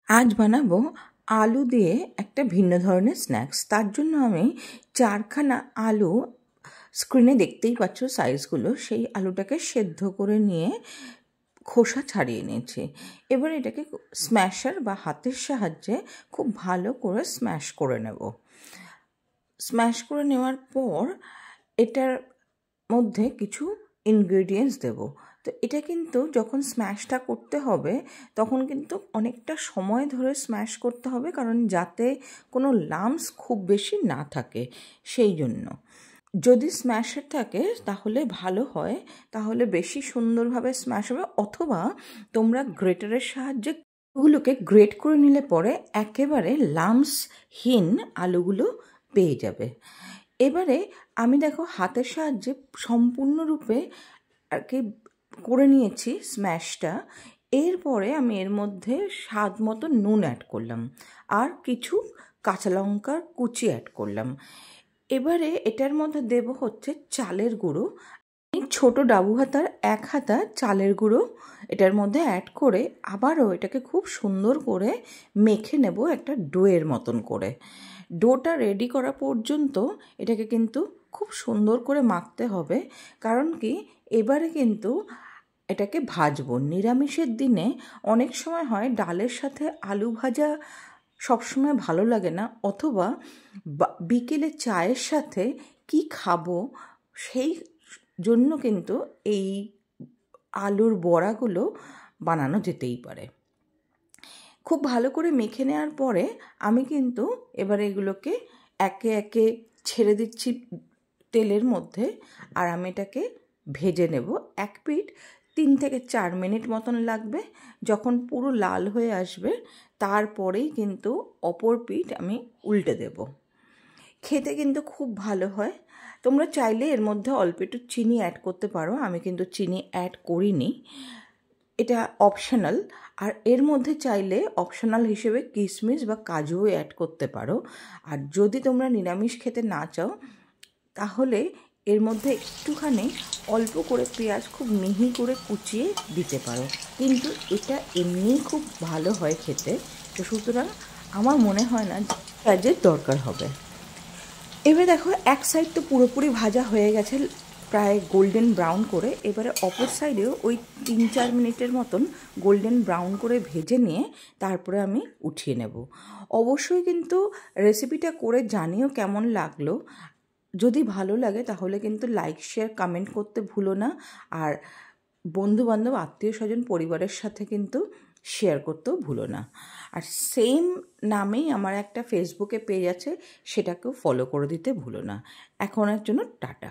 আজ বানাবো আলু দিয়ে একটা ভিন্ন ধরনের স্ন্যাক্স। তার জন্য আমি 4খানা আলু, স্ক্রিনে দেখতেই পাচ্ছ সাইজগুলো, সেই আলুটাকে সেদ্ধ করে নিয়ে খোসা ছাড়িয়ে নিয়েছি। এবার এটাকে স্ম্যাশার বা হাতের সাহায্যে খুব ভালো করে স্ম্যাশ করে নেব। স্ম্যাশ করে নেওয়ার পর এটার মধ্যে কিছু ইনগ্রেডিয়েন্টস দেব। তো এটা কিন্তু যখন স্ম্যাশটা করতে হবে তখন কিন্তু অনেকটা সময় ধরে স্ম্যাশ করতে হবে, কারণ যাতে কোনো লাম্পস খুব বেশি না থাকে সেই জন্য। যদি স্ম্যাশার থাকে তাহলে ভালো হয়, তাহলে বেশি সুন্দরভাবে স্ম্যাশ হবে, অথবা তোমরা গ্রেটারের সাহায্যে ওগুলোকে গ্রেট করে নিলে পরে একেবারে লাম্পসহীন আলুগুলো পেয়ে যাবে। এবারে আমি দেখো হাতের সাহায্যে সম্পূর্ণরূপে আর কি করে নিয়েছি স্ম্যাশটা। এরপরে আমি এর মধ্যে স্বাদ মতো নুন অ্যাড করলাম আর কিছু কাঁচা লঙ্কার কুচি অ্যাড করলাম। এবারে এটার মধ্যে দেব হচ্ছে চালের গুঁড়ো। ছোট ডাবু হাতার 1 হাতা চালের গুঁড়ো এটার মধ্যে অ্যাড করে আবারও এটাকে খুব সুন্দর করে মেখে নেব একটা ডোয়ের মতন করে। ডোটা রেডি করা পর্যন্ত এটাকে কিন্তু খুব সুন্দর করে মাখতে হবে, কারণ কি এবারে কিন্তু এটাকে ভাজবো। নিরামিষের দিনে অনেক সময় হয় ডালের সাথে আলু ভাজা সবসময় ভালো লাগে না, অথবা বিকেলে চায়ের সাথে কি খাবো সেই জন্য কিন্তু এই আলুর বড়াগুলো বানানো যেতেই পারে। খুব ভালো করে মেখে নেওয়ার পরে আমি কিন্তু এবার এগুলোকে একে একে ছেড়ে দিচ্ছি তেলের মধ্যে, আর আমি এটাকে ভেজে নেব। এক পিঠ 3 থেকে 4 মিনিট মতন লাগবে। যখন পুরো লাল হয়ে আসবে তারপরেই কিন্তু অপর পিঠ আমি উল্টে দেব। খেতে কিন্তু খুব ভালো হয়। তোমরা চাইলে এর মধ্যে অল্প একটু চিনি অ্যাড করতে পারো, আমি কিন্তু চিনি অ্যাড করিনি, এটা অপশনাল। আর এর মধ্যে চাইলে অপশনাল হিসেবে কিশমিশ বা কাজুও অ্যাড করতে পারো। আর যদি তোমরা নিরামিষ খেতে না চাও তাহলে এর মধ্যে একটুখানি অল্প করে পেঁয়াজ খুব মিহি করে কুচিয়ে দিতে পারো, কিন্তু এটা এমনিই খুব ভালো হয় খেতে। তো সুতরাং আমার মনে হয় না পেঁয়াজের দরকার হবে। এবার দেখো এক সাইড তো পুরোপুরি ভাজা হয়ে গেছে, প্রায় গোল্ডেন ব্রাউন করে। এবারে অপর সাইডেও ওই 3-4 মিনিটের মতন গোল্ডেন ব্রাউন করে ভেজে নিয়ে তারপরে আমি উঠিয়ে নেব। অবশ্যই কিন্তু রেসিপিটা করে জানিও কেমন লাগলো। যদি ভালো লাগে তাহলে কিন্তু লাইক, শেয়ার, কমেন্ট করতে ভুলো না। আর বন্ধুবান্ধব, আত্মীয় স্বজন, পরিবারের সাথে কিন্তু শেয়ার করতেও ভুলো না। আর সেম নামেই আমার একটা ফেসবুকে পেজ আছে, সেটাকেও ফলো করে দিতে ভুলো না। এখনের জন্য টাটা।